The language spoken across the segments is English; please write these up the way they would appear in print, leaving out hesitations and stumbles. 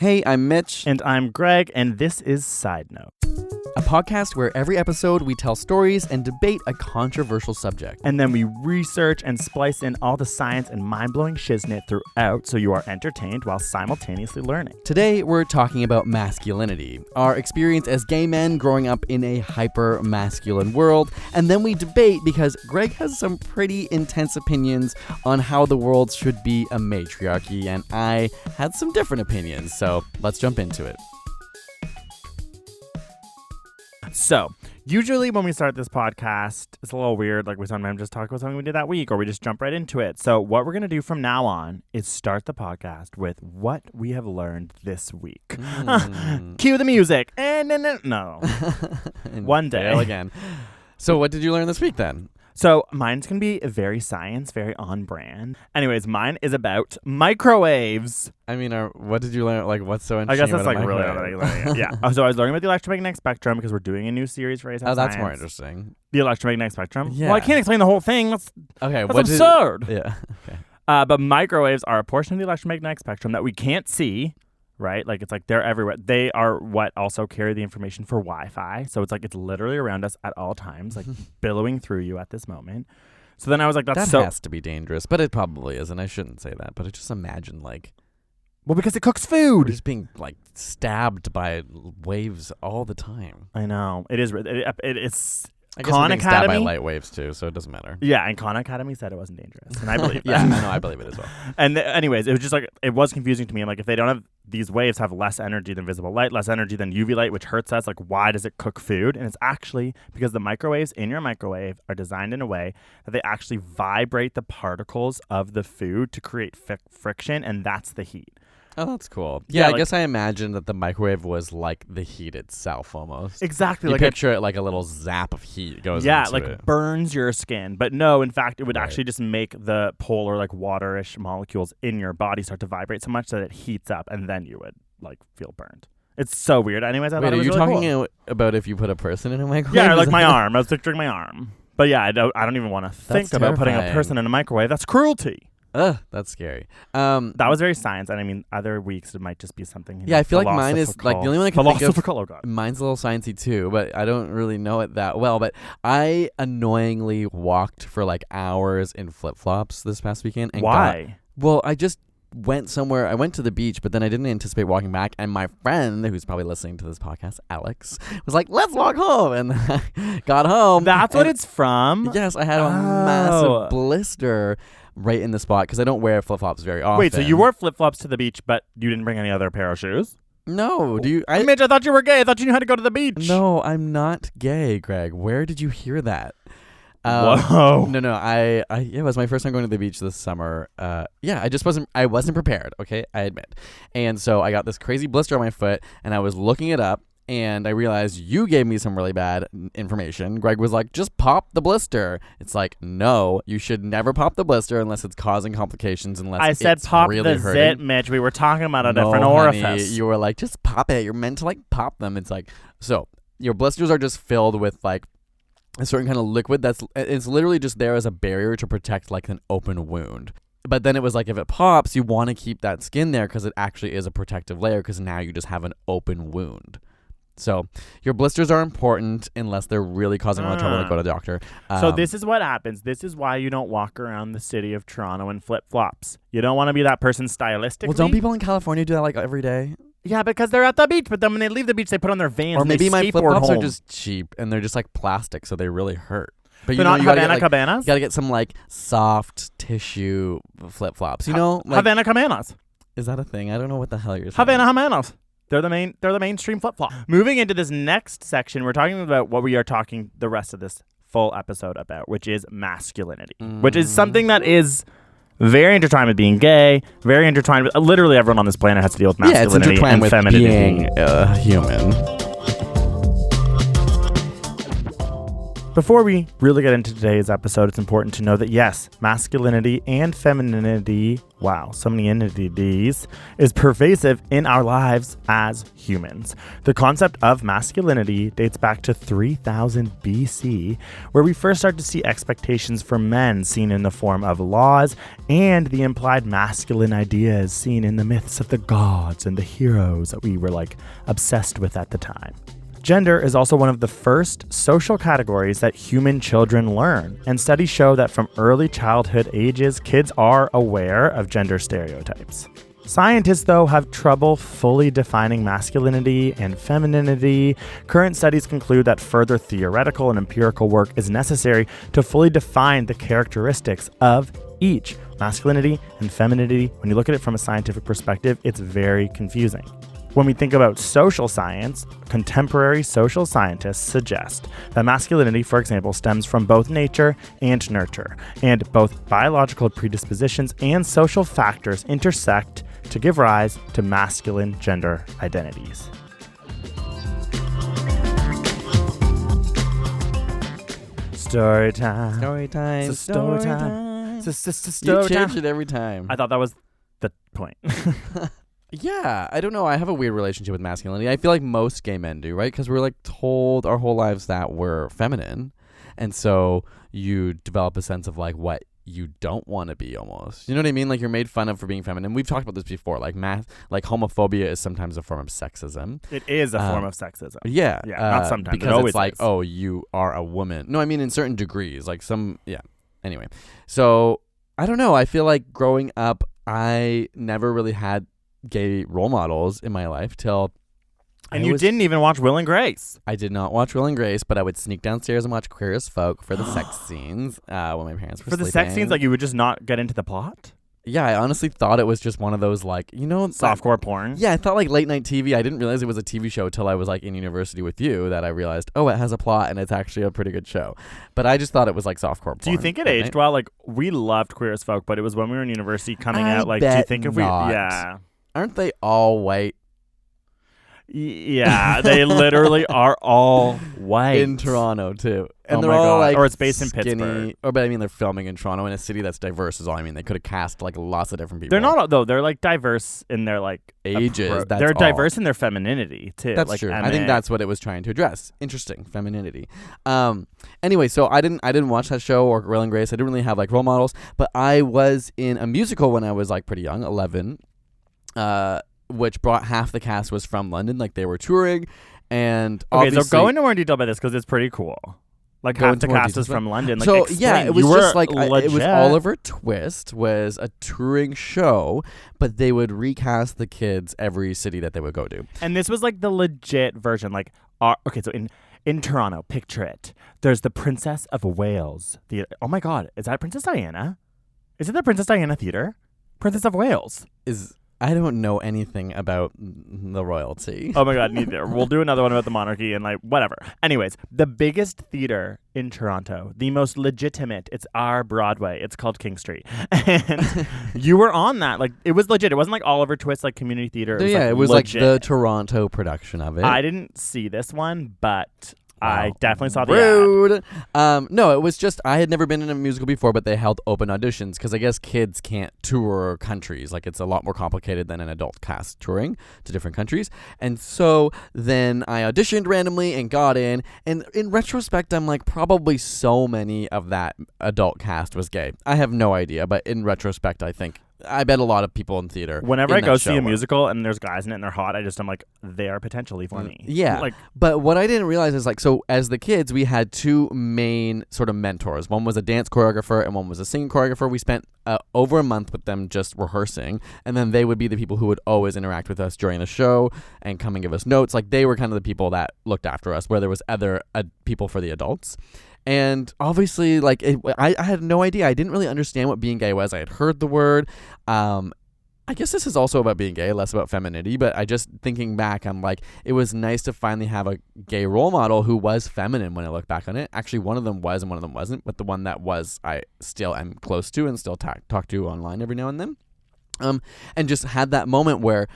Hey, I'm Mitch. And I'm Greg, and this is Sidenote, a podcast where every episode we tell stories and debate a controversial subject. And then we research and splice in all the science and mind-blowing shiznit throughout so you are entertained while simultaneously learning. Today, we're talking about masculinity, our experience as gay men growing up in a hyper-masculine world, and then we debate because Greg has some pretty intense opinions on how the world should be a matriarchy, and I had some different opinions, so let's jump into it. So, usually when we start this podcast, it's a little weird. Like we sometimes just talk about something we did that week or we just jump right into it. So what we're going to do from now on is start the podcast with what we have learned this week. Cue the music. No. One day. Again. So what did you learn this week then? So mine's going to be very science, very on brand. Anyways, mine is about microwaves. I mean, what did you learn? Like, what's so interesting? I guess that's about like really learning. Yeah. So I was learning about the electromagnetic spectrum because we're doing a new series for ASAP Oh, that's Science. more interesting. The electromagnetic spectrum? Yeah. Well, I can't explain the whole thing. That's absurd. Yeah. Okay. But microwaves are a portion of the electromagnetic spectrum that we can't see, right? Like, it's like they're everywhere. They are what also carry the information for Wi-Fi. So it's like it's literally around us at all times, like billowing through you at this moment. So then I was like, that has to be dangerous, but it probably isn't. I shouldn't say that, but I just imagine like... Well, because it cooks food. We're just being like stabbed by waves all the time. I know. It is. It's... I guess we're being stabbed by light waves too, so it doesn't matter. Yeah, and Khan Academy said it wasn't dangerous, and I believe that. Yeah, I know, I believe it as well. And anyways, it was just like, it was confusing to me. I'm like, if they don't have, these waves have less energy than visible light, less energy than UV light, which hurts us, like why does it cook food? And it's actually because the microwaves in your microwave are designed in a way that they actually vibrate the particles of the food to create friction, and that's the heat. Oh, that's cool. Yeah, I like, guess I imagined that the microwave was like the heat itself almost. Exactly. You like picture it like a little zap of heat goes into it. Yeah, like it. burns your skin. But no, in fact, it would actually just make the polar, like waterish molecules in your body start to vibrate so much that it heats up, and then you would like feel burned. It's so weird. Anyways, I thought it was really cool. Are you talking about if you put a person in a microwave? Yeah, like my arm. I was picturing my arm. But yeah, I don't even want to think about putting a person in a microwave. That's cruelty. Ugh, that's scary. That was very science, and I mean, other weeks it might just be something. I feel like mine is like the only one I can think of. Oh God. Mine's a little sciencey too, but I don't really know it that well. But I annoyingly walked for like hours in flip flops this past weekend. And why? I just went somewhere. I went to the beach, but then I didn't anticipate walking back. And my friend, who's probably listening to this podcast, Alex, was like, "Let's walk home." And I got home. That's what it's from. Yes, I had a massive blister right in the spot because I don't wear flip-flops very often. Wait, so you wore flip-flops to the beach, but you didn't bring any other pair of shoes? No. Mitch, I thought you were gay. I thought you knew how to go to the beach. No, I'm not gay, Greg. Where did you hear that? Whoa. No. It was my first time going to the beach this summer. I wasn't prepared, okay? I admit. And so I got this crazy blister on my foot, and I was looking it up, and I realized you gave me some really bad information. Greg was like, just pop the blister. It's like, no, you should never pop the blister unless it's causing complications, I said it's pop really the hurting. zit, Mitch. We were talking about a different Honey, orifice. you were like, just pop it. You're meant to like pop them. It's like, so your blisters are just filled with like a certain kind of liquid it's literally just there as a barrier to protect like an open wound. But then it was like, if it pops, you want to keep that skin there because it actually is a protective layer because now you just have an open wound. So your blisters are important unless they're really causing a lot of trouble, like go to the doctor. So this is what happens. This is why you don't walk around the city of Toronto in flip-flops. You don't want to be that person stylistically. Well, don't people in California do that like every day? Yeah, because they're at the beach, but then when they leave the beach, they put on their Vans or maybe and they my flip-flops home. are just cheap and they're just like plastic, so they really hurt. But they're not Havana Cabanas? You gotta get some like soft tissue flip-flops. You know, like, Havana Cabanas. Is that a thing? I don't know what the hell you're saying. Havana Cabanas. They're the mainstream flip-flop. Moving into this next section, we're talking about what we are talking the rest of this full episode about, which is masculinity, which is something that is very intertwined with being gay, very intertwined with literally everyone on this planet has to deal with masculinity and with femininity. Being human. Before we really get into today's episode, it's important to know that yes, masculinity and femininity, wow, so many entities, is pervasive in our lives as humans. The concept of masculinity dates back to 3000 BC, where we first start to see expectations for men seen in the form of laws and the implied masculine ideas seen in the myths of the gods and the heroes that we were like obsessed with at the time. Gender is also one of the first social categories that human children learn, and studies show that from early childhood ages, kids are aware of gender stereotypes. Scientists, though, have trouble fully defining masculinity and femininity. Current studies conclude that further theoretical and empirical work is necessary to fully define the characteristics of each. Masculinity and femininity, when you look at it from a scientific perspective, it's very confusing. When we think about social science, contemporary social scientists suggest that masculinity, for example, stems from both nature and nurture, and both biological predispositions and social factors intersect to give rise to masculine gender identities. Story time. Story time. Story time. You Story change time. it every time. I thought that was the point. Yeah, I don't know. I have a weird relationship with masculinity. I feel like most gay men do, right? Because we're like told our whole lives that we're feminine. And so you develop a sense of like what you don't want to be almost. You know what I mean? Like you're made fun of for being feminine. We've talked about this before. Like homophobia is sometimes a form of sexism. It is a form of sexism. Yeah. Not sometimes. Because it always it's like, is. oh, you are a woman. No, I mean in certain degrees. Like yeah. Anyway. So I don't know. I feel like growing up, I never really had gay role models in my life till and you didn't even watch Will and Grace. I did not watch Will and Grace, but I would sneak downstairs and watch Queer as Folk for the sex scenes when my parents were for sleeping. the sex scenes, like you would just not get into the plot. Yeah, I honestly thought it was just one of those like softcore porn. Yeah, I thought like late night TV. I didn't realize it was a TV show till I was like in university with you that I realized, oh, it has a plot and it's actually a pretty good show. But I just thought it was like softcore porn. Do you think it aged well? Like we loved Queer as Folk, but it was when we were in university coming out. Like, do you think if not. Yeah. Aren't they all white? Yeah, they literally are all white. In Toronto, too. And oh they're my all God. like or it's based in skinny, Pittsburgh. But I mean, they're filming in Toronto in a city that's diverse is all I mean. They could have cast like lots of different people. They're not, though. They're like diverse in their like ages. They're diverse in their femininity, too. That's like true. MA. I think that's what it was trying to address. Interesting. Femininity. Anyway, so I didn't watch that show or Will and Grace. I didn't really have like role models, but I was in a musical when I was like pretty young, 11. Which brought half the cast was from London, like they were touring, and okay, so go into more detail about this because it's pretty cool. Like half the cast is from London. Like, so explain. yeah, it was just like it was legit. Oliver Twist was a touring show, but they would recast the kids every city that they would go to. And this was like the legit version. Like, okay, so in Toronto, picture it. There's the Princess of Wales. Oh my God, is that Princess Diana? Is it the Princess Diana Theatre? Princess of Wales. I don't know anything about the royalty. Oh my God, neither. We'll do another one about the monarchy and like whatever. Anyways, the biggest theater in Toronto, the most legitimate, it's our Broadway. It's called King Street. And you were on that. Like it was legit. It wasn't like Oliver Twist, like community theater. It was legit. Like the Toronto production of it. I didn't see this one, but I definitely saw the Rude. No, it was just I had never been in a musical before, but they held open auditions because I guess kids can't tour countries. Like it's a lot more complicated than an adult cast touring to different countries. And so then I auditioned randomly and got in. And in retrospect, I'm like probably so many of that adult cast was gay. I have no idea, but in retrospect, I bet a lot of people in theater. Whenever I go see a musical and there's guys in it and they're hot, I'm like, they are potentially for me. Yeah. Like, but what I didn't realize is like, so as the kids, we had two main sort of mentors. One was a dance choreographer and one was a singing choreographer. We spent over a month with them just rehearsing. And then they would be the people who would always interact with us during the show and come and give us notes. Like they were kind of the people that looked after us, where there was other people for the adults. And obviously, like, I had no idea. I didn't really understand what being gay was. I had heard the word. I guess this is also about being gay, less about femininity. But I just, thinking back, I'm like, it was nice to finally have a gay role model who was feminine when I look back on it. Actually, one of them was and one of them wasn't. But the one that was, I still am close to and still talk to online every now and then. And just had that moment where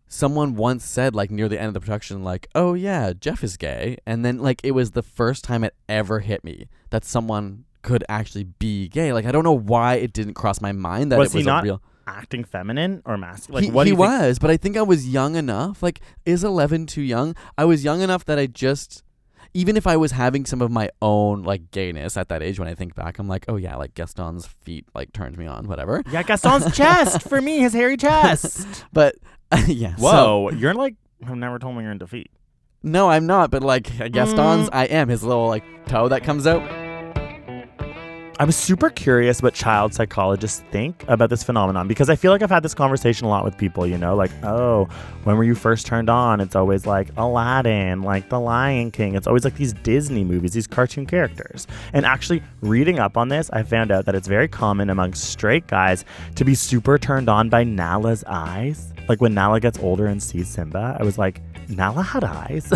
someone once said, like, near the end of the production, like, oh yeah, Jeff is gay. And then, like, it was the first time it ever hit me that someone could actually be gay. Like, I don't know why it didn't cross my mind that Was it was he not a real... acting feminine or masculine? Like, He was, but I think I was young enough. Like, is 11 too young? I was young enough that I just... Even if I was having some of my own, like, gayness at that age, when I think back, I'm like, oh yeah, like, Gaston's feet, like, turned me on, whatever. Yeah, Gaston's chest for me, his hairy chest. But, yeah. Whoa, you're like, I've never told me you're into feet. No, I'm not, but, like, Gaston's, I am. His little, like, toe that comes out. I was super curious what child psychologists think about this phenomenon, because I feel like I've had this conversation a lot with people, you know, like, oh, when were you first turned on? It's always like Aladdin, like The Lion King. It's always like these Disney movies, these cartoon characters. And actually reading up on this, I found out that it's very common among straight guys to be super turned on by Nala's eyes. Like when Nala gets older and sees Simba, I was like, Nala had eyes?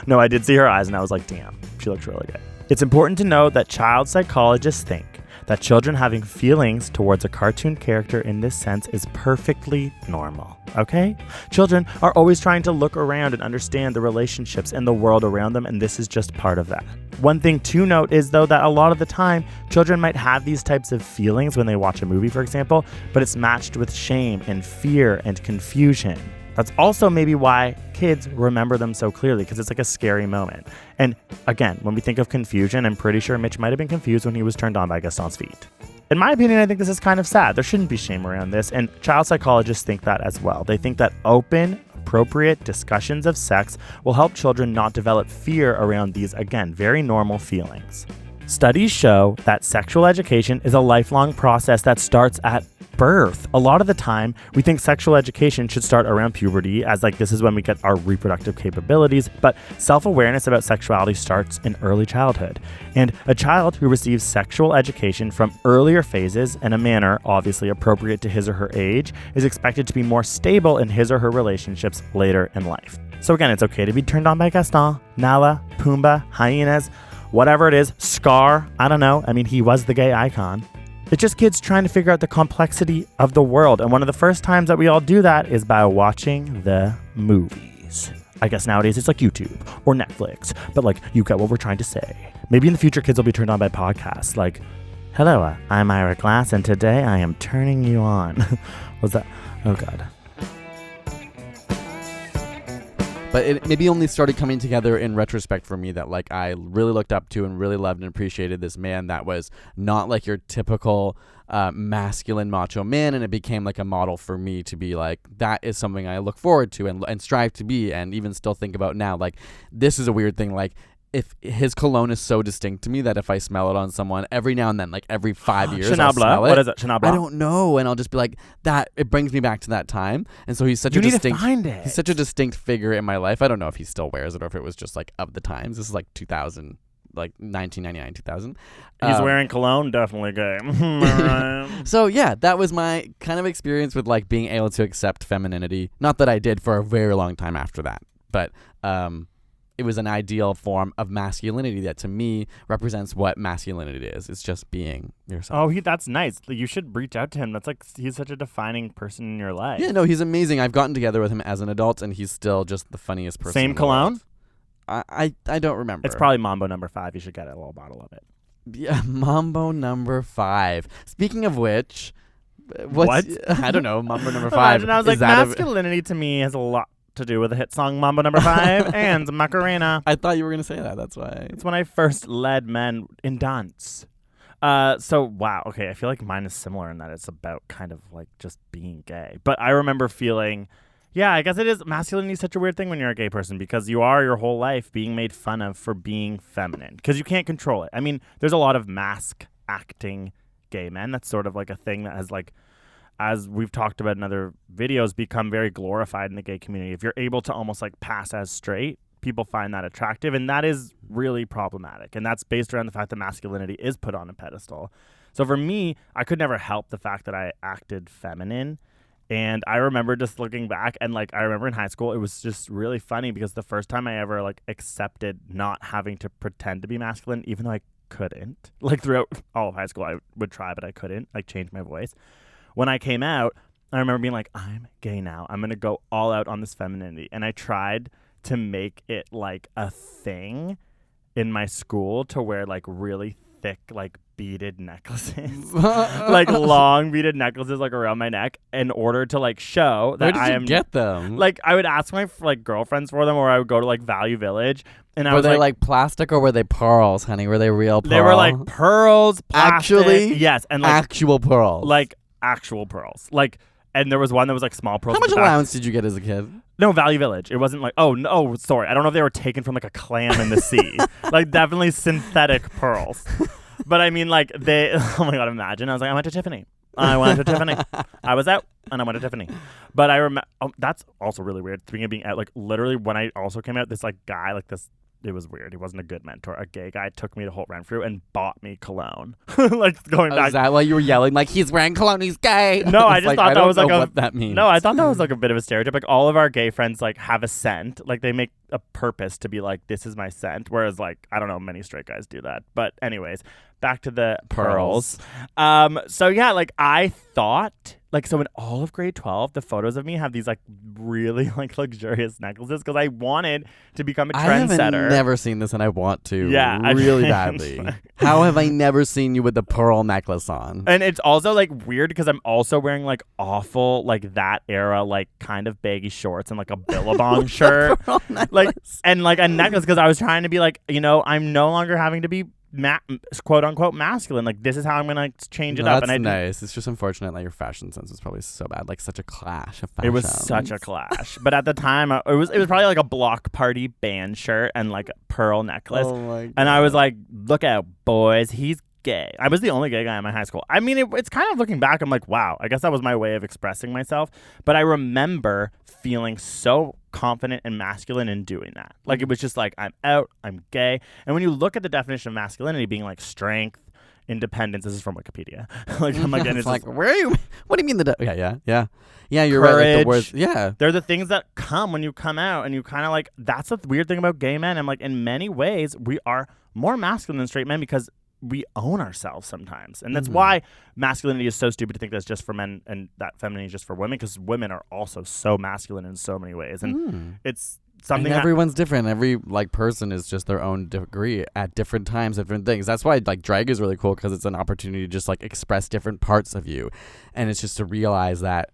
No, I did see her eyes and I was like, damn, she looks really good. It's important to note that child psychologists think that children having feelings towards a cartoon character in this sense is perfectly normal, okay? Children are always trying to look around and understand the relationships and the world around them, and this is just part of that. One thing to note is, though, that a lot of the time, children might have these types of feelings when they watch a movie, for example, but it's matched with shame and fear and confusion. That's also maybe why kids remember them so clearly, because it's like a scary moment. And again, when we think of confusion, I'm pretty sure Mitch might have been confused when he was turned on by Gaston's feet. In my opinion, I think this is kind of sad. There shouldn't be shame around this, and child psychologists think that as well. They think that open, appropriate discussions of sex will help children not develop fear around these, again, very normal feelings. Studies show that sexual education is a lifelong process that starts at birth. A lot of the time, we think sexual education should start around puberty, as like this is when we get our reproductive capabilities, but self-awareness about sexuality starts in early childhood. And a child who receives sexual education from earlier phases in a manner obviously appropriate to his or her age is expected to be more stable in his or her relationships later in life. So again, it's okay to be turned on by Gaston, Nala, Pumbaa, hyenas, whatever it is, Scar, I don't know. I mean, he was the gay icon. It's just kids trying to figure out the complexity of the world. And one of the first times that we all do that is by watching the movies. I guess nowadays it's like YouTube or Netflix, but like you get what we're trying to say. Maybe in the future kids will be turned on by podcasts like, hello, I'm Ira Glass and today I am turning you on. What's that? Oh God. But it maybe only started coming together in retrospect for me that, like, I really looked up to and really loved and appreciated this man that was not like your typical masculine macho man, and it became like a model for me to be like, that is something I look forward to and strive to be, and even still think about now. Like, this is a weird thing, like, if his cologne is so distinct to me that if I smell it on someone every now and then, like every 5 years, Chanel I'll Blanc? smell it. What is it? Chanel Blanc? I don't know, and I'll just be like, that. It brings me back to that time, and so he's such You a need distinct. to find it. He's such a distinct figure in my life. I don't know if he still wears it or if it was just like of the times. This is like 2000, like 1999, 2000. He's wearing cologne, definitely gay. So yeah, that was my kind of experience with like being able to accept femininity. Not that I did for a very long time after that, but it was an ideal form of masculinity that to me represents what masculinity is. It's just being yourself. Oh, that's nice. You should reach out to him. That's like, he's such a defining person in your life. Yeah, no, he's amazing. I've gotten together with him as an adult, and he's still just the funniest person. Same cologne? I don't remember. It's probably Mambo number 5. You should get a little bottle of it. Yeah, Mambo number 5. Speaking of which, what? I don't know. Mambo number 5. Imagine I was like, masculinity to me has a lot to do with the hit song Mambo number 5 and Macarena. I thought you were going to say that. That's why. It's when I first led men in dance. So, wow. Okay, I feel like mine is similar in that it's about kind of like just being gay. But I remember feeling, yeah, I guess it is. Masculinity is such a weird thing when you're a gay person because you are your whole life being made fun of for being feminine because you can't control it. I mean, there's a lot of mask acting gay men. That's sort of like a thing that has like, as we've talked about in other videos, become very glorified in the gay community. If you're able to almost like pass as straight, people find that attractive, and that is really problematic. And that's based around the fact that masculinity is put on a pedestal. So for me, I could never help the fact that I acted feminine. And I remember just looking back and like, I remember in high school, it was just really funny because the first time I ever like accepted not having to pretend to be masculine, even though I couldn't, like throughout all of high school, I would try, but I couldn't like change my voice. When I came out, I remember being like, I'm gay now. I'm going to go all out on this femininity. And I tried to make it like a thing in my school to wear like really thick like beaded necklaces, like long beaded necklaces like around my neck in order to like show that Where did you get them? Like I would ask my like girlfriends for them, or I would go to like Value Village. And I were was they like plastic or were they pearls, honey? Were they real pearls? They were like pearls, plastic. Actually? Yes. And like actual pearls. Like actual pearls. Like, and there was one that was like small pearls. How much allowance did you get as a kid? No, Value Village. It wasn't like, oh, no, sorry. I don't know if they were taken from like a clam in the sea. Like definitely synthetic pearls. But I mean, like they, oh my God, imagine. I was like, I went to Tiffany. I was out and I went to Tiffany. But I remember, that's also really weird. Speaking of being out, like literally when I also came out, this like guy, like this, it was weird. He wasn't a good mentor. A gay guy took me to Holt Renfrew and bought me cologne. Like going back. Is that why you were yelling like he's wearing cologne? He's gay. No, I just thought that was like what that means. No, I thought that was like a bit of a stereotype. Like all of our gay friends like have a scent. Like they make a purpose to be like, this is my scent. Whereas like I don't know, many straight guys do that. But anyways, back to the pearls. So yeah, like I thought. Like, so in all of grade 12, the photos of me have these, like, really, like, luxurious necklaces because I wanted to become a trendsetter. I have never seen this, and I want to I really badly. How have I never seen you with the pearl necklace on? And it's also, like, weird because I'm also wearing, like, awful, like, that era, like, kind of baggy shorts and, like, a Billabong shirt. Like, and, like, a necklace because I was trying to be, like, you know, I'm no longer having to be quote unquote masculine. Like this is how I'm gonna change it up. That's and nice. It's just unfortunate that your fashion sense was probably so bad. Like such a clash of fashion. It was such a clash. But at the time, it was probably like a block party band shirt and like a pearl necklace. Oh my God. And I was like, look out, boys, he's gay. I was the only gay guy in my high school. I mean, it's kind of looking back, I'm like, wow, I guess that was my way of expressing myself. But I remember feeling so confident and masculine in doing that. Like it was just like, I'm out, I'm gay. And when you look at the definition of masculinity being like strength, independence, this is from Wikipedia. Like I'm like, and it's like, just, where are you? What do you mean yeah. You're courage, right. Like the words, yeah. They're the things that come when you come out, and you kind of like. That's the weird thing about gay men. I'm like, in many ways, we are more masculine than straight men because we own ourselves sometimes. And that's why masculinity is so stupid to think that's just for men and that femininity is just for women, because women are also so masculine in so many ways. And it's something and everyone's different. Every like person is just their own degree at different times, different things. That's why like drag is really cool, because it's an opportunity to just like express different parts of you. And it's just to realize that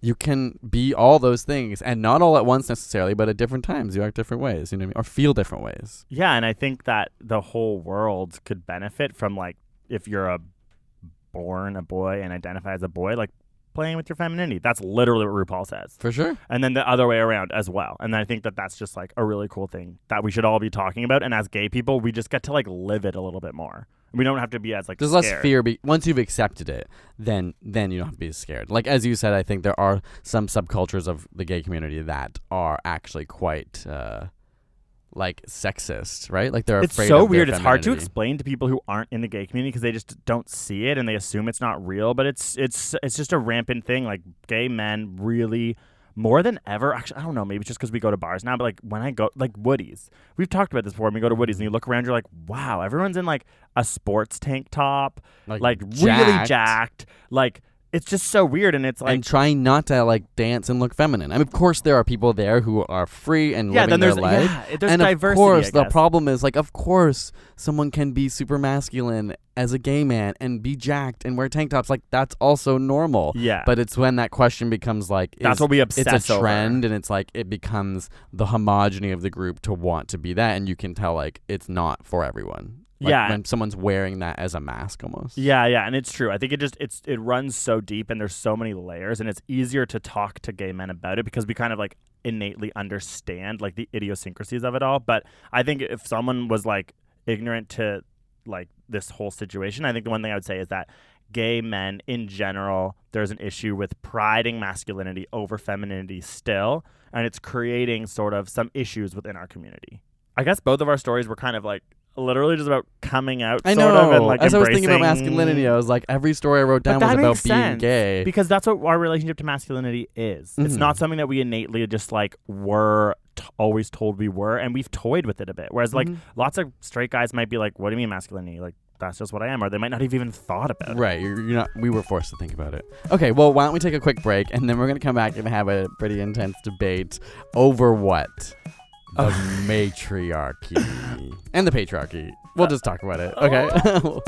you can be all those things, and not all at once necessarily, but at different times you act different ways, you know what I mean? Or feel different ways. Yeah, and I think that the whole world could benefit from, like, if you're born a boy and identify as a boy, like playing with your femininity. That's literally what RuPaul says. For sure. And then the other way around as well. And I think that that's just like a really cool thing that we should all be talking about. And as gay people, we just get to like live it a little bit more. We don't have to be as like there's scared. less fear. Once you've accepted it, then you don't have to be scared. Like as you said, I think there are some subcultures of the gay community that are actually quite like sexist, right? Like they're afraid. It's so of weird. their It's hard to femininity. explain to people who aren't in the gay community because they just don't see it and they assume it's not real. But it's just a rampant thing. Like gay men really. More than ever, actually, I don't know, maybe it's just because we go to bars now, but like when I go, like Woody's, we've talked about this before, when we go to Woody's and you look around, you're like, wow, everyone's in like a sports tank top, like really jacked, like it's just so weird, and it's like... And trying not to like dance and look feminine. I mean, of course there are people there who are free and living their life. Yeah, there's and diversity, of course, I the guess. problem is like, of course, someone can be super masculine as a gay man and be jacked and wear tank tops. Like that's also normal. Yeah. But it's when that question becomes like, that's what we obsess it's a trend, over. and it's like it becomes the homogeny of the group to want to be that, and you can tell like it's not for everyone. Like yeah, when someone's wearing that as a mask almost. Yeah, and it's true. I think it runs so deep, and there's so many layers, and it's easier to talk to gay men about it because we kind of like innately understand like the idiosyncrasies of it all. But I think if someone was like ignorant to like this whole situation, I think the one thing I would say is that gay men in general, there's an issue with priding masculinity over femininity still, and it's creating sort of some issues within our community. I guess both of our stories were kind of like literally just about coming out. I sort know. of, and like as embracing... I was thinking about masculinity, I was like, every story I wrote down was about being gay. Because that's what our relationship to masculinity is. It's not something that we innately just like were always told we were, and we've toyed with it a bit. Whereas like lots of straight guys might be like, what do you mean masculinity? Like that's just what I am. Or they might not have even thought about it. Right. You're not. We were forced to think about it. Okay. Well, why don't we take a quick break, and then we're gonna come back and have a pretty intense debate over what the matriarchy and the patriarchy. We'll just talk about it. Okay.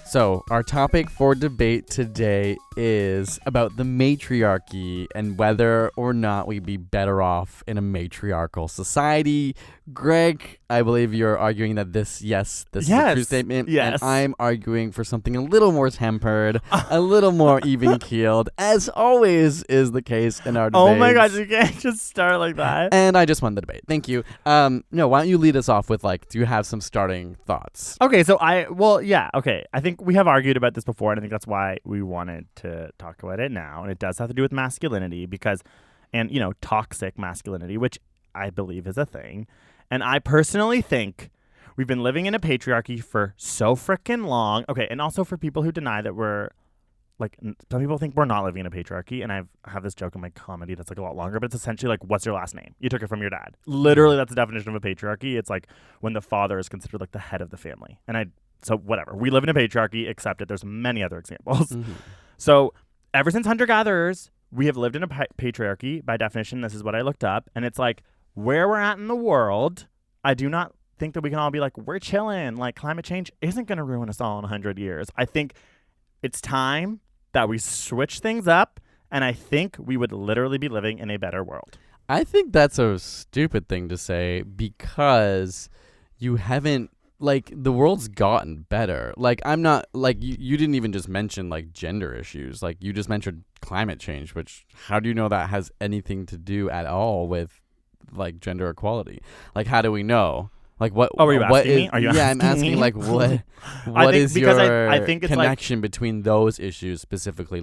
So, our topic for debate today is about the matriarchy and whether or not we'd be better off in a matriarchal society. Greg, I believe you're arguing that this is a true statement. Yes. And I'm arguing for something a little more tempered, a little more even-keeled, as always is the case in our debates. Oh my gosh, you can't just start like that. And I just won the debate. Thank you. No, why don't you lead us off with, do you have some starting thoughts? Okay, so I think we have argued about this before, and I think that's why we wanted to talk about it now. And it does have to do with masculinity and toxic masculinity, which I believe is a thing. And I personally think we've been living in a patriarchy for so freaking long. Okay, and also for people who deny that we're, some people think we're not living in a patriarchy, and I have this joke in my comedy that's a lot longer, but it's essentially what's your last name? You took it from your dad. Literally, that's the definition of a patriarchy. It's when the father is considered the head of the family. So whatever. We live in a patriarchy, except that there's many other examples. Mm-hmm. So ever since hunter-gatherers, we have lived in a patriarchy. By definition, this is what I looked up. And it's where we're at in the world, I do not think that we can all be we're chilling. Climate change isn't going to ruin us all in 100 years. I think it's time that we switch things up. And I think we would literally be living in a better world. I think that's a stupid thing to say because you haven't, the world's gotten better. I'm not, you didn't even just mention, gender issues. You just mentioned climate change, which, how do you know that has anything to do at all with, gender equality? How do we know? What? Oh, are you asking me? Are you I'm asking, what is your I think it's connection between those issues specifically?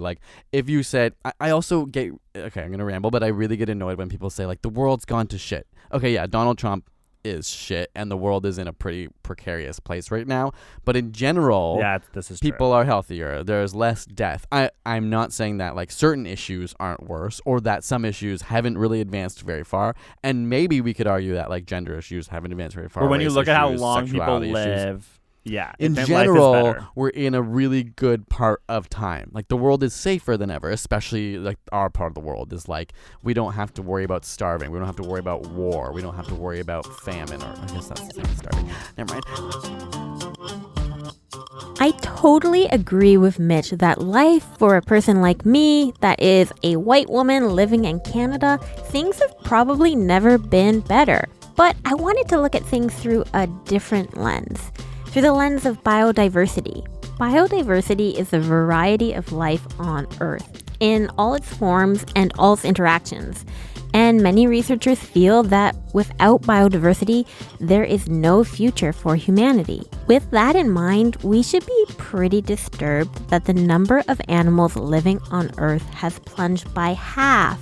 If you said, I also get, okay, I'm going to ramble, but I really get annoyed when people say, the world's gone to shit. Okay, yeah, Donald Trump is shit and the world is in a pretty precarious place right now, but in general, this is people true. Are healthier, there's less death. I'm not saying that certain issues aren't worse or that some issues haven't really advanced very far, and maybe we could argue that gender issues haven't advanced very far, or when you look issues, at how long people issues. live. Yeah, in general, we're in a really good part of time. The world is safer than ever, especially our part of the world is we don't have to worry about starving. We don't have to worry about war. We don't have to worry about famine, or I guess that's the same as starving. Never mind. I totally agree with Mitch that life for a person like me, that is a white woman living in Canada, things have probably never been better. But I wanted to look at things through a different lens. Through the lens of biodiversity. Biodiversity is the variety of life on Earth in all its forms and all its interactions. And many researchers feel that without biodiversity, there is no future for humanity. With that in mind, we should be pretty disturbed that the number of animals living on Earth has plunged by half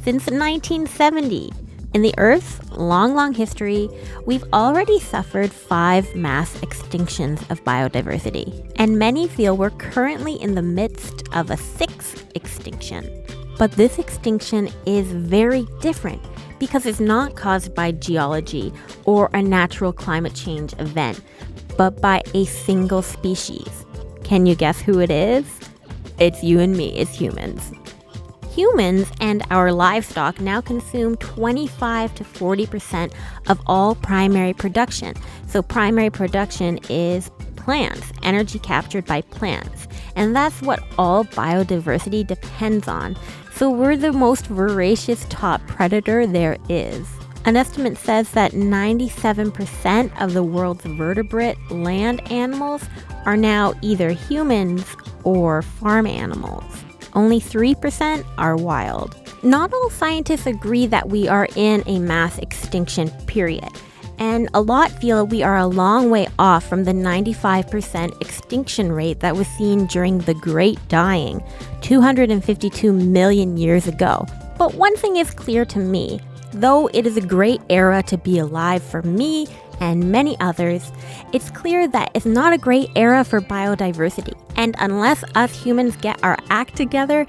since 1970. In the Earth's long history, we've already suffered 5 mass extinctions of biodiversity, and many feel we're currently in the midst of a 6th extinction. But this extinction is very different because it's not caused by geology or a natural climate change event, but by a single species. Can you guess who it is? It's you and me, it's humans. Humans and our livestock now consume 25 to 40% of all primary production. So primary production is plants, energy captured by plants. And that's what all biodiversity depends on. So we're the most voracious top predator there is. An estimate says that 97% of the world's vertebrate land animals are now either humans or farm animals. Only 3% are wild. Not all scientists agree that we are in a mass extinction period, and a lot feel we are a long way off from the 95% extinction rate that was seen during the Great Dying 252 million years ago. But one thing is clear to me. Though it is a great era to be alive for me and many others, it's clear that it's not a great era for biodiversity. And unless us humans get our act together,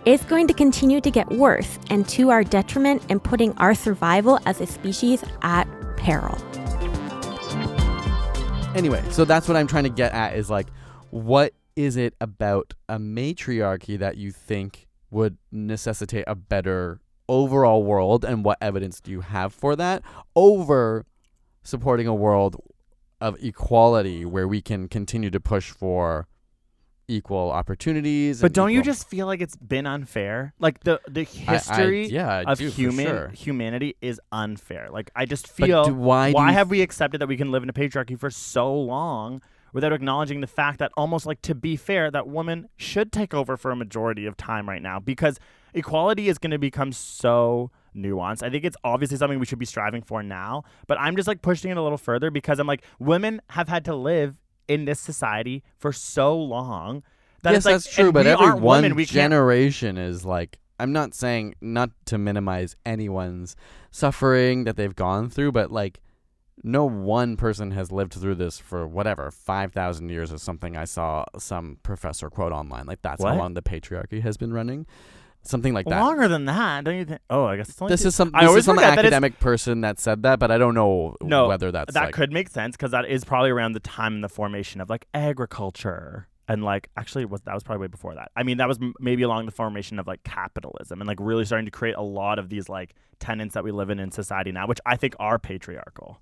it's going to continue to get worse and to our detriment and putting our survival as a species at peril. Anyway, so that's what I'm trying to get at is like, what is it about a matriarchy that you think would necessitate a better overall world, and what evidence do you have for that over supporting a world of equality where we can continue to push for equal opportunities? But don't you just feel like it's been unfair? Like the history of humanity is unfair. Like I just feel why have we accepted that we can live in a patriarchy for so long without acknowledging the fact that, almost like, to be fair, that women should take over for a majority of time right now, because equality is going to become so nuanced. I think it's obviously something we should be striving for now, but I'm just like pushing it a little further because I'm like, women have had to live in this society for so long that yes, it's like, that's true, but every one we generation is like, I'm not saying not to minimize anyone's suffering that they've gone through, but like, no one person has lived through this for whatever 5,000 years or something. I saw some professor quote online, like that's how long the patriarchy has been running, something like that. Longer than that, don't you think? Oh, I guess it's only this is some academic person that said that, but I don't know whether that's that could make sense, because that is probably around the time in the formation of like agriculture. And like, actually, that was probably way before that. I mean, that was maybe along the formation of like capitalism and like really starting to create a lot of these like tenets that we live in society now, which I think are patriarchal.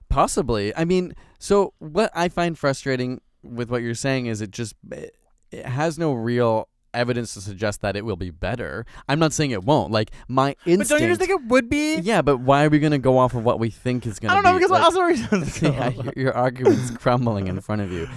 Possibly. I mean, so what I find frustrating with what you're saying is it has no real evidence to suggest that it will be better. I'm not saying it won't. Like, my instinct... But don't you just think it would be? Yeah, but why are we going to go off of what we think is going to be? I don't know, because like, what else are we supposed to yeah, your argument's crumbling in front of you.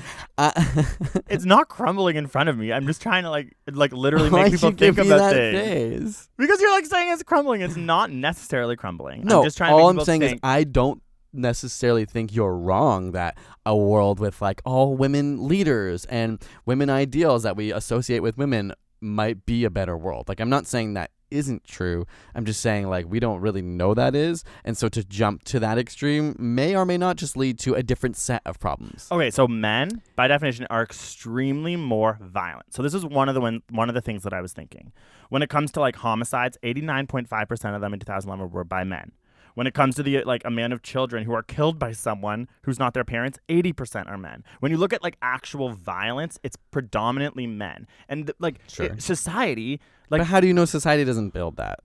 It's not crumbling in front of me. I'm just trying to like literally make people think about things. Because you're like saying it's crumbling. It's not necessarily crumbling. No, I'm just trying to all make I'm saying is I don't necessarily think you're wrong that a world with like all women leaders and women ideals that we associate with women might be a better world. Like, I'm not saying that isn't true. I'm just saying like we don't really know that is, and so to jump to that extreme may or may not just lead to a different set of problems. Okay, so men by definition are extremely more violent. So this is one of the things that I was thinking. When it comes to like homicides, 89.5% of them in 2011 were by men. When it comes to the like amount of children who are killed by someone who's not their parents, 80% are men. When you look at like actual violence, it's predominantly men. And like society, like, but how do you know society doesn't build that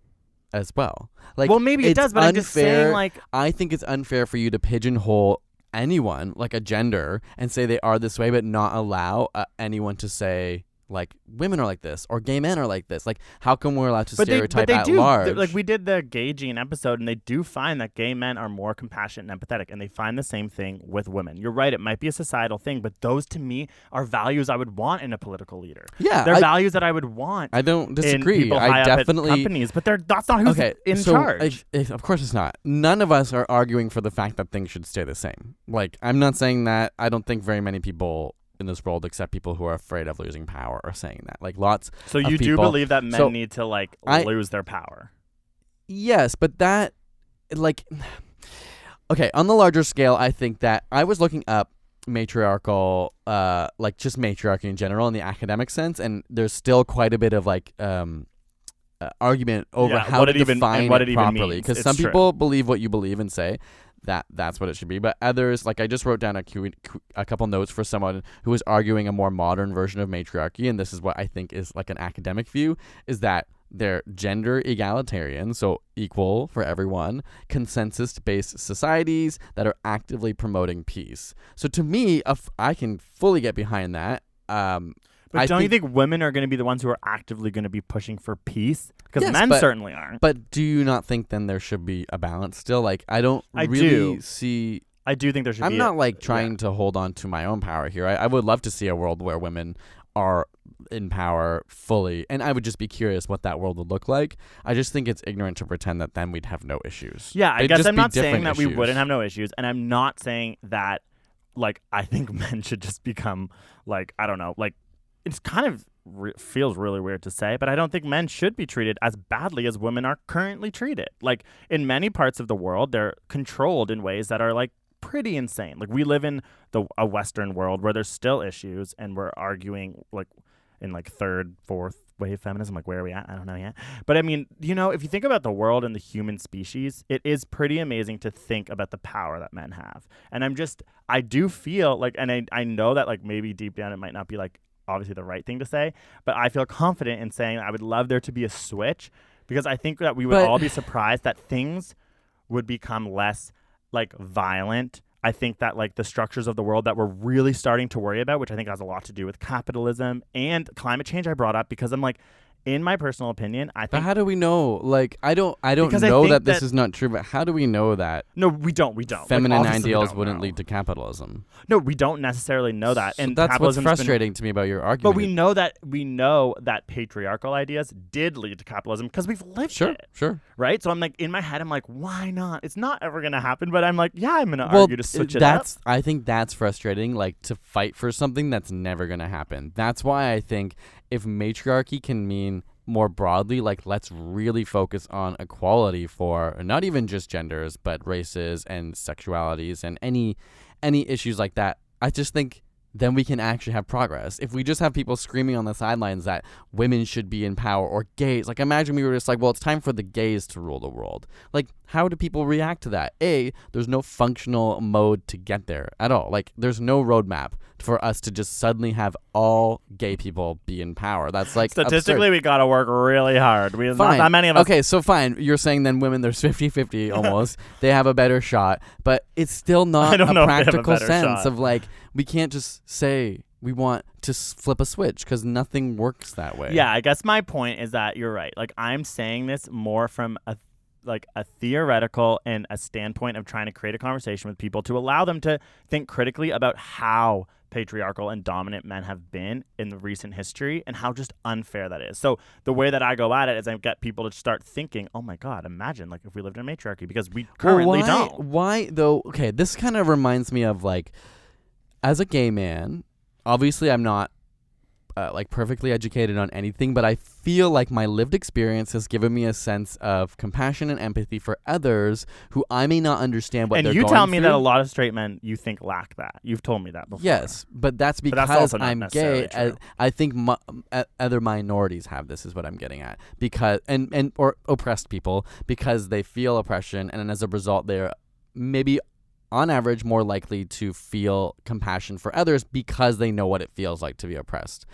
as well? Like, well, maybe it does, but I'm just saying, like, I think it's unfair for you to pigeonhole anyone, like a gender, and say they are this way, but not allow anyone to say like women are like this or gay men are like this. Like, how come we're allowed to stereotype at large? Like, we did the gay gene episode, and they do find that gay men are more compassionate and empathetic, and they find the same thing with women. You're right, it might be a societal thing, but those to me are values I would want in a political leader. Yeah, they're values that I would want. I don't disagree. In people high I definitely up at companies, but that's not who's in charge. Of course, it's not. None of us are arguing for the fact that things should stay the same. Like, I'm not saying that. I don't think very many people in this world, except people who are afraid of losing power, are saying that. Like, lots so of you people, do believe that men need to like lose their power? Yes, but that, like, okay, on the larger scale, I think that I was looking up matriarchal, like just matriarchy in general in the academic sense, and there's still quite a bit of like argument over how to define it properly, because some people believe what you believe and say that's what it should be, but others, like, I just wrote down a couple notes for someone who was arguing a more modern version of matriarchy, and this is what I think is like an academic view, is that they're gender egalitarian, so equal for everyone, consensus-based societies that are actively promoting peace. So to me, I can fully get behind that. But don't you think women are going to be the ones who are actively going to be pushing for peace? Because men certainly aren't. But do you not think then there should be a balance still? Like, I do think there should be. I'm not like trying to hold on to my own power here. I would love to see a world where women are in power fully, and I would just be curious what that world would look like. I just think it's ignorant to pretend that then we'd have no issues. Yeah, I guess I'm not saying that we wouldn't have no issues, and I'm not saying that, like, I think men should just become, like, I don't know, like, it's kind of feels really weird to say, but I don't think men should be treated as badly as women are currently treated. Like, in many parts of the world, they're controlled in ways that are, like, pretty insane. Like, we live in a Western world where there's still issues, and we're arguing, like, in like third, fourth wave feminism. Like, where are we at? I don't know yet. But I mean, if you think about the world and the human species, it is pretty amazing to think about the power that men have. And I do feel like, and I know that like maybe deep down it might not be like obviously the right thing to say, but I feel confident in saying I would love there to be a switch, because I think that we would all be surprised that things would become less like violent. I think that like the structures of the world that we're really starting to worry about, which I think has a lot to do with capitalism and climate change, I brought up because I'm like, in my personal opinion, I think. But how do we know? Like, I don't know that this is not true. But how do we know that? No, we don't. Feminine like, ideals wouldn't lead to capitalism. No, we don't necessarily know that. So and that's what's frustrating to me about your argument. But we know that patriarchal ideas did lead to capitalism because we've lived it. Sure. Right. So I'm like, in my head, I'm like, why not? It's not ever gonna happen. But I'm like, yeah, I'm gonna argue to switch it up. I think that's frustrating. Like, to fight for something that's never gonna happen. That's why I think if matriarchy can mean more broadly, like, let's really focus on equality for not even just genders, but races and sexualities and any issues like that. I just think then we can actually have progress. If we just have people screaming on the sidelines that women should be in power, or gays, like, imagine we were just like, well, it's time for the gays to rule the world. Like, how do people react to that? There's no functional mode to get there at all. Like, there's no roadmap for us to just suddenly have all gay people be in power. That's like statistically absurd. We gotta work really hard. Not that many of us. Okay, so fine. You're saying then women, there's 50-50 almost. They have a better shot, but it's still not a practical sense of like, we can't just say we want to flip a switch because nothing works that way. Yeah, I guess my point is that you're right. Like, I'm saying this more from a theoretical and a standpoint of trying to create a conversation with people to allow them to think critically about how patriarchal and dominant men have been in the recent history and how just unfair that is. So the way that I go at it is I get people to start thinking, oh my God, imagine like if we lived in a matriarchy, because we currently don't. Why though? Okay, this kind of reminds me of like, as a gay man, obviously I'm not like perfectly educated on anything, but I feel like my lived experience has given me a sense of compassion and empathy for others who I may not understand what they're going through. And you tell me that a lot of straight men you think lack that. You've told me that before. Yes, but that's because I'm gay. I think other minorities have this, is what I'm getting at, because or oppressed people, because they feel oppression, and as a result they're maybe on average more likely to feel compassion for others because they know what it feels like to be oppressed.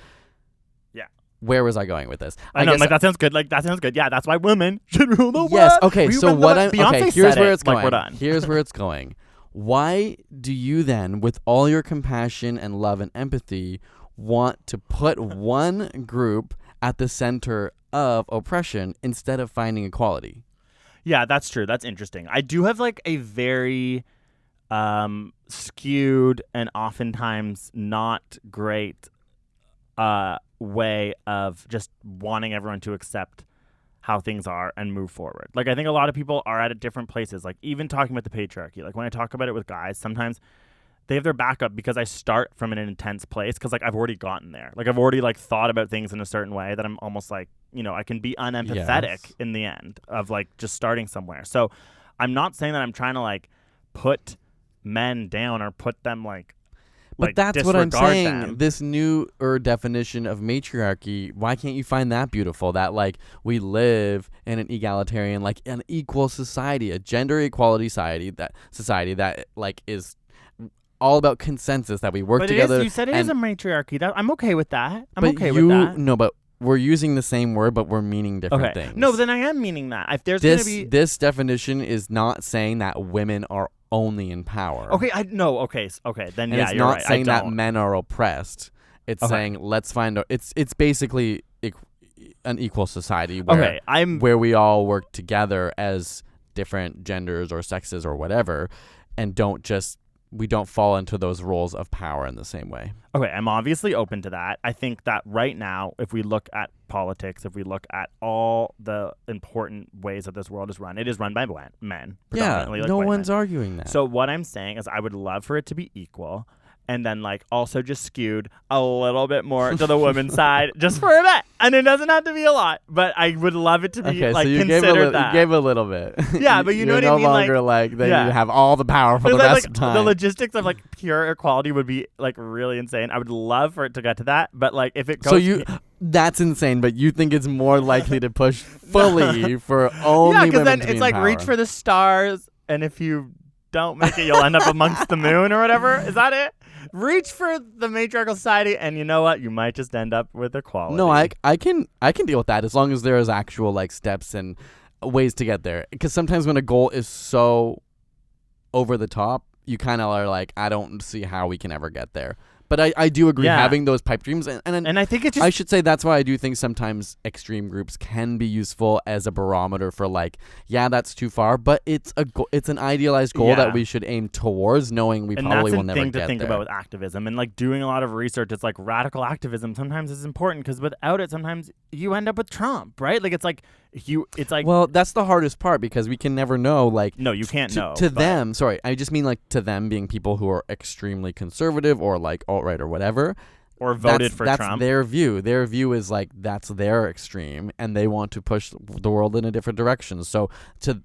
Yeah. Where was I going with this? I know, like, that sounds good. Like, that sounds good. Yeah, that's why women should rule the world. Yes, okay, so what here's where it's going. Like, we're done. Here's where it's going. Why do you then, with all your compassion and love and empathy, want to put one group at the center of oppression instead of finding equality? Yeah, that's true. That's interesting. I do have like a very skewed and oftentimes not great way of just wanting everyone to accept how things are and move forward. Like, I think a lot of people are at different places. Like, even talking about the patriarchy, like when I talk about it with guys, sometimes they have their backup because I start from an intense place, because like I've already gotten there. Like, I've already like thought about things in a certain way that I'm almost like, I can be unempathetic in the end of like just starting somewhere. So I'm not saying that I'm trying to like put men down or put them but that's what I'm saying. Them. This newer definition of matriarchy, why can't you find that beautiful? That like we live in an egalitarian, like an equal society, a gender equality society that like is all about consensus, that we work together. You said it is a matriarchy. I'm okay with that. I'm okay with that. No, but we're using the same word, but we're meaning different things. No, then I am meaning that. If there's this definition is not saying that women are only in power. Okay, then and yeah, it's you're not right. saying that men are oppressed. It's saying let's find it's basically an equal society where we all work together as different genders or sexes or whatever, and we don't fall into those roles of power in the same way. Okay, I'm obviously open to that. I think that right now, if we look at politics, if we look at all the important ways that this world is run, it is run by men. Yeah, like no white one's men. arguing that. So what I'm saying is I would love for it to be equal. and then like also just skewed a little bit more to the women's side just for a bit. And it doesn't have to be a lot, but I would love it to be Okay, like so you considered that. You gave a little bit. Yeah, but you know what I mean? You're no longer like they yeah. have all the power for the But rest of the time. The logistics of like pure equality would be like really insane. I would love for it to get to that, but like if it goes, that's insane. But you think it's more likely to push fully for only women because then to be it's in like power. reach for the stars, and if you don't make it, you'll end up amongst the moon or whatever. Is that it? Reach for the matriarchal society, and you know what? You might just end up with equality. No, I can deal with that as long as there is actual like steps and ways to get there. Because sometimes when a goal is so over the top, you kind of are like, I don't see how we can ever get there. But I do agree having those pipe dreams and I think it's just, I should say that's why I do think sometimes extreme groups can be useful as a barometer for like, yeah, that's too far, but it's an idealized goal that we should aim towards, knowing we probably will never get there. And that's the thing to think about with activism and like doing a lot of research. It's like radical activism sometimes is important because without it, sometimes you end up with Trump, right? Like it's like well, that's the hardest part because we can never know. Like, no, you can't know. To them, sorry, I just mean like to them being people who are extremely conservative or like alt-right or whatever, or voted for Trump. That's their view. Their view is like that's their extreme, and they want to push the world in a different direction. So to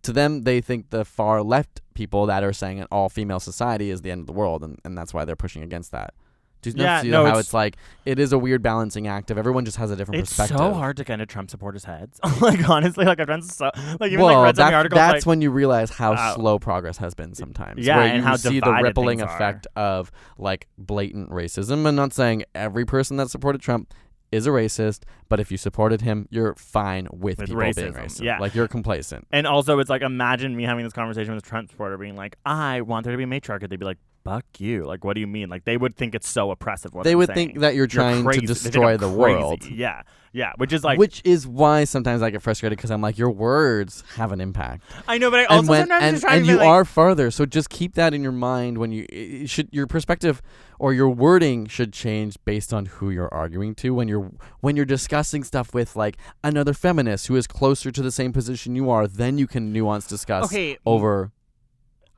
them, they think the far left people that are saying an all-female society is the end of the world, and that's why they're pushing against that. Do you see how it's like it is a weird balancing act of everyone just has a different perspective. It's so hard to kind of Trump supporters' heads. Like honestly, like I've done so like even like read some articles. That's when you realize how slow progress has been sometimes. Yeah, where and you how see the rippling things effect of like blatant racism. I'm not saying every person that supported Trump is a racist, but if you supported him, you're fine with people being racist. Yeah. Like you're complacent. And also it's like imagine me having this conversation with a Trump supporter being like, I want there to be a matriarchy. They'd be like, fuck you. Like, what do you mean? Like, they would think it's so oppressive. They would think that you're trying to destroy the world. Yeah. Yeah. Which is why sometimes I get frustrated because I'm like, your words have an impact. I know, but I also sometimes just try to be you like, are farther. So just keep that in your mind when your perspective or your wording should change based on who you're arguing to when you're discussing stuff with like another feminist who is closer to the same position you are. Then you can discuss over.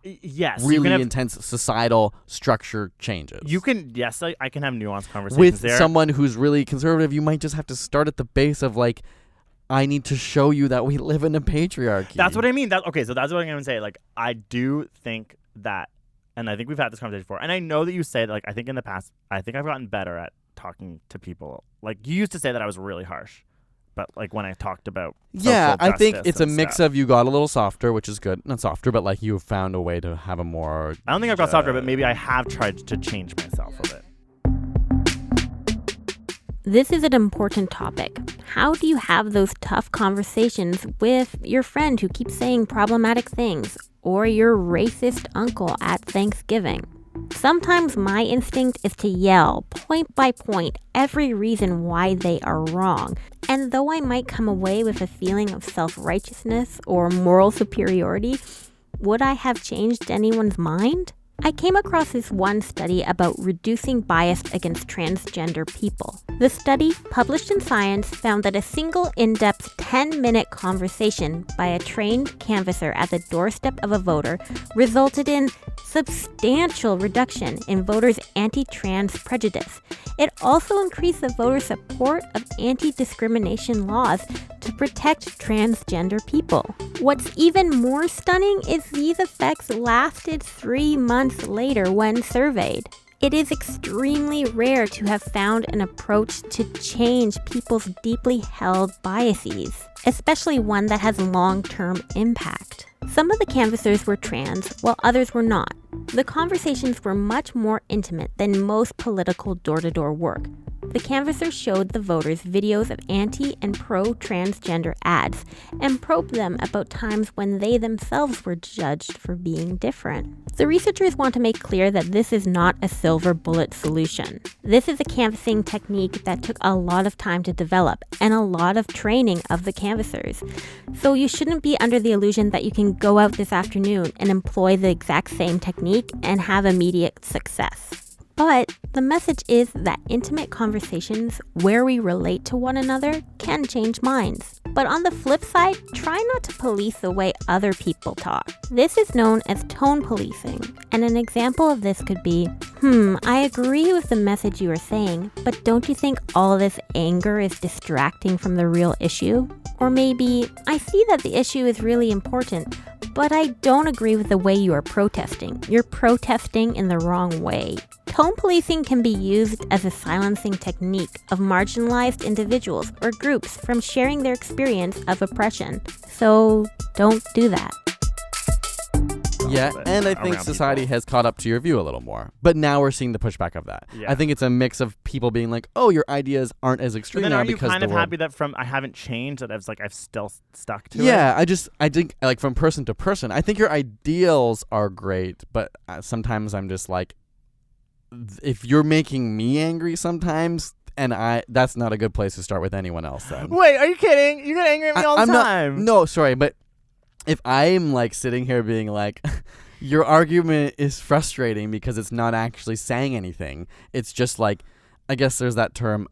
Yes, really intense societal structure changes. You can, I can have nuanced conversations with there. Someone who's really conservative. You might just have to start at the base of like, I need to show you that we live in a patriarchy. That's what I mean. So that's what I'm going to say. Like, I do think that, and I think we've had this conversation before, and I know that you say that, like, I think in the past, I think I've gotten better at talking to people. Like, you used to say that I was really harsh. But like when I talked about I think it's a mix of you got a little softer, which is good. Not softer, but like you found a way to have a more... I don't think I've got softer, but maybe I have tried to change myself a bit. This is an important topic. How do you have those tough conversations with your friend who keeps saying problematic things or your racist uncle at Thanksgiving? Sometimes my instinct is to yell, point by point, every reason why they are wrong. And though I might come away with a feeling of self-righteousness or moral superiority, would I have changed anyone's mind? I came across this one study about reducing bias against transgender people. The study, published in Science, found that a single in-depth 10-minute conversation by a trained canvasser at the doorstep of a voter resulted in substantial reduction in voters' anti-trans prejudice. It also increased the voter support of anti-discrimination laws to protect transgender people. What's even more stunning is these effects lasted 3 months later when surveyed. It is extremely rare to have found an approach to change people's deeply held biases, especially one that has long-term impact. Some of the canvassers were trans, while others were not. The conversations were much more intimate than most political door-to-door work. The canvassers showed the voters videos of anti- and pro-transgender ads and probed them about times when they themselves were judged for being different. The researchers want to make clear that this is not a silver bullet solution. This is a canvassing technique that took a lot of time to develop and a lot of training of the canvassers. So you shouldn't be under the illusion that you can go out this afternoon and employ the exact same technique and have immediate success. But the message is that intimate conversations where we relate to one another can change minds. But on the flip side, try not to police the way other people talk. This is known as tone policing. And an example of this could be, I agree with the message you are saying, but don't you think all this anger is distracting from the real issue? Or maybe, I see that the issue is really important, but I don't agree with the way you are protesting. You're protesting in the wrong way. Tone policing can be used as a silencing technique of marginalized individuals or groups from sharing their experience of oppression. So don't do that. Yeah, and I think society has caught up to your view a little more. But now we're seeing the pushback of that. Yeah. I think it's a mix of people being like, oh, your ideas aren't as extreme But then now are you because kind the of world... happy that I haven't changed, that I've still stuck to it? Yeah, I think like from person to person, I think your ideals are great, but sometimes I'm just like, if you're making me angry sometimes, and that's not a good place to start with anyone else then. Wait, are you kidding? You get angry at me all the time. No, sorry, but if I'm like sitting here being like, your argument is frustrating because it's not actually saying anything. It's just like, I guess there's that term,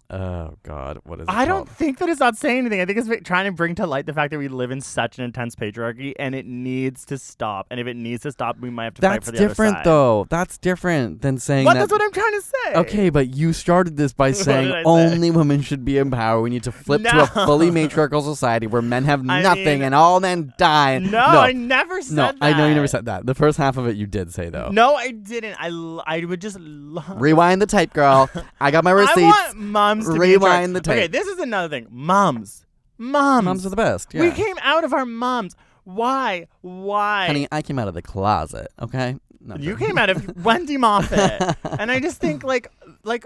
oh God, what is it I called? don't think that it's not saying anything. I think it's trying to bring to light the fact that we live in such an intense patriarchy, and it needs to stop. And if it needs to stop, we might have to fight for the other side. That's different, though. That's different than saying that. That's what I'm trying to say. Okay, but you started this by saying did I say? only women should be in power. We need to flip to a fully matriarchal society where men have nothing and all men die. No, I never said that. I know you never said that. The first half of it you did say, though. No, I didn't. I would just Rewind the tape, girl. I got my receipts. I want moms to Rewind the tape. Okay, this is another thing. Moms are the best. Yeah. We came out of our moms. Why? Honey, I came out of the closet, okay? You came out of Wendy Moffat. And I just think like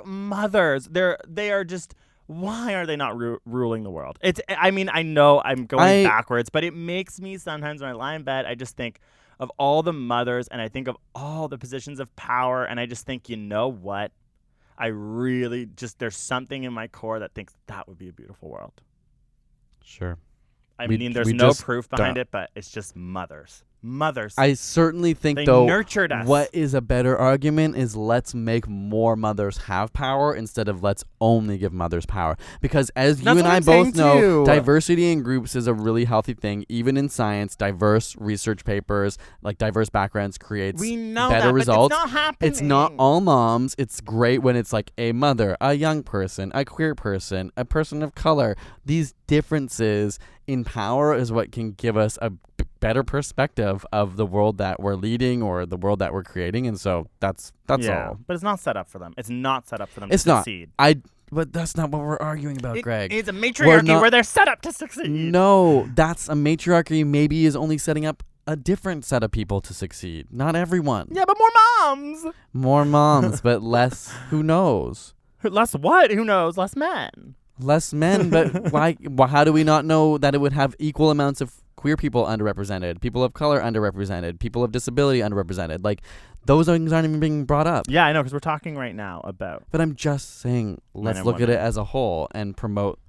mothers, they are just, why are they not ruling the world? I know I'm going backwards, but it makes me sometimes when I lie in bed, I just think of all the mothers and I think of all the positions of power, and I just think, you know what? I really just, there's something in my core that thinks that would be a beautiful world. Sure. I mean, there's no proof behind it, but it's just mothers. I certainly think, they though, nurtured us. What is a better argument is let's make more mothers have power instead of let's only give mothers power. Because as you and I both know, diversity in groups is a really healthy thing. Even in science, diverse research papers, like diverse backgrounds creates better results. But it's not happening. It's not all moms. It's great when it's like a mother, a young person, a queer person, a person of color. These differences in power is what can give us a better perspective of the world that we're leading or the world that we're creating, and so that's all. But it's not set up for them. It's not set up for them to succeed. But that's not what we're arguing about, Greg. It's a matriarchy where they're set up to succeed. No, that's a matriarchy. Maybe is only setting up a different set of people to succeed. Not everyone. Yeah, but more moms. More moms, but less. Who knows? Less what? Who knows? Less men. Less men, but why? How do we not know that it would have equal amounts of queer people underrepresented, people of color underrepresented, people of disability underrepresented? Like, those things aren't even being brought up. Yeah, I know, because we're talking right now about. But I'm just saying, let's look at it as a whole and promote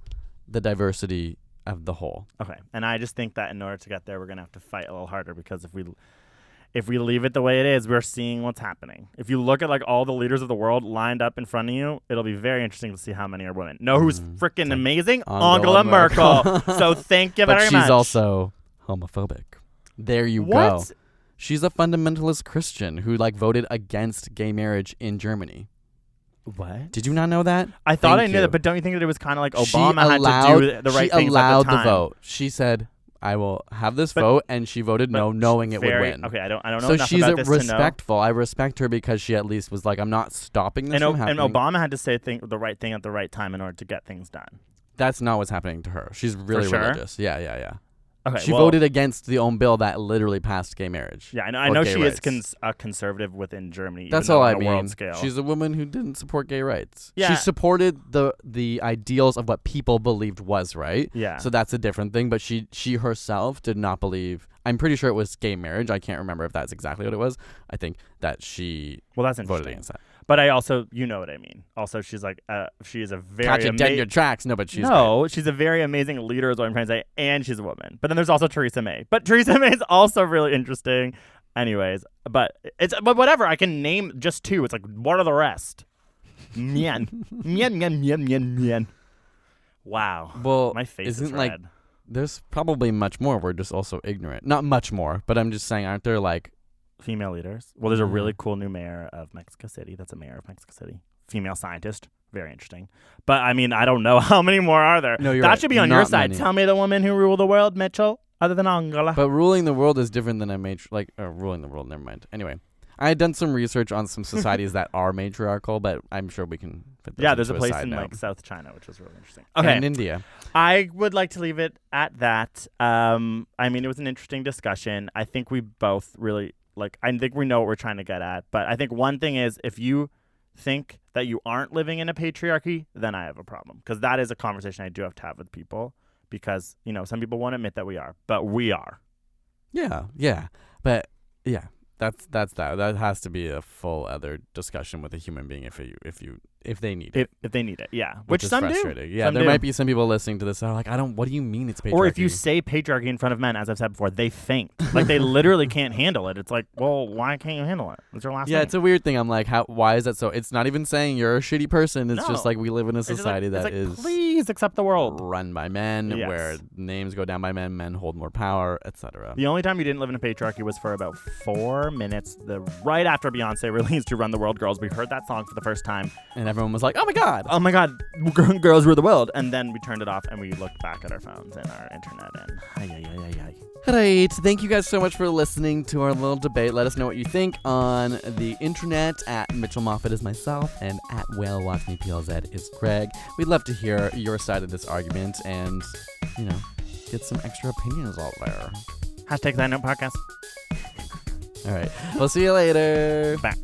the diversity of the whole. Okay, and I just think that in order to get there, we're gonna have to fight a little harder, because if we leave it the way it is, we're seeing what's happening. If you look at like all the leaders of the world lined up in front of you, it'll be very interesting to see how many are women. Know who's freaking amazing? Angela Merkel. So thank you very much. But she's also homophobic. There you go. She's a fundamentalist Christian who voted against gay marriage in Germany. What? Did you not know that? I thought I knew that, but don't you think that it was kind of like Obama had to do the right things at the time? She allowed the vote. She said, I will have this vote, and she voted no, knowing it would win. Okay, I don't know so enough she's about this respectful. to know. I respect her because she at least was like, I'm not stopping this from happening. And Obama had to say the right thing at the right time in order to get things done. That's not what's happening to her. She's really religious. Yeah. Okay, she voted against the own bill that literally passed gay marriage. Yeah, I know she is a conservative within Germany. That's all I mean. World scale. She's a woman who didn't support gay rights. Yeah. She supported the ideals of what people believed was right. Yeah. So that's a different thing. But she herself did not believe. I'm pretty sure it was gay marriage. I can't remember if that's exactly what it was. I think that she that's voted against that. But I also, you know what I mean. Also, she's like, she is a very catch it dead in your tracks. No, but she's she's a very amazing leader, is what I'm trying to say, and she's a woman. But then there's also Theresa May. But Theresa May is also really interesting. Anyways, but whatever. I can name just 2. It's like, what are the rest? Mien. Mien, mien, mien, mien, mien. Wow. Well, my face is isn't red. like there's probably much more. We're just also ignorant. Not much more, but I'm just saying, aren't there like female leaders? Well, there's a really cool new mayor of Mexico City. That's a mayor of Mexico City. Female scientist. Very interesting. But I mean, I don't know how many more are there. No, you're that right. should be on Not your side. many. Tell me the woman who ruled the world, Mitchell, other than Angela. But ruling the world is different than ruling the world. Never mind. Anyway, I had done some research on some societies that are matriarchal, but I'm sure we can fit those there's a into place side in note. like South China, which was really interesting. And Okay, in India. I would like to leave it at that. I mean, it was an interesting discussion. I think we both really I think we know what we're trying to get at. But I think one thing is, if you think that you aren't living in a patriarchy, then I have a problem, because that is a conversation I do have to have with people, because some people won't admit that we are, but we are. Yeah, but yeah, that's that. That has to be a full other discussion with a human being if they need it. If they need it, yeah. Which is some frustrating. do. Yeah, Some there do. might be some people listening to this that are like, what do you mean it's patriarchy? Or if you say patriarchy in front of men, as I've said before, they faint. Like, they literally can't handle it. It's like, well, why can't you handle it? It's your last name. it's a weird thing. I'm like, why is that so? It's not even saying you're a shitty person. It's just No. like we live in a It's just society it's that is please accept the world. run by men, Yes. where names go down by men, men hold more power, etc. The only time you didn't live in a patriarchy was for about 4 minutes, right after Beyonce released "To Run the World, Girls." We heard that song for the first time. And everyone was like, oh my god. Oh my God, girls rule the world. And then we turned it off and we looked back at our phones and our internet and ay. All right. Thank you guys so much for listening to our little debate. Let us know what you think on the internet. At Mitchell Moffat is myself, and at Whale Watch Me PLZ is Greg. We'd love to hear your side of this argument and, get some extra opinions out there. #SidenotePodcast. All right. We'll see you later. Back.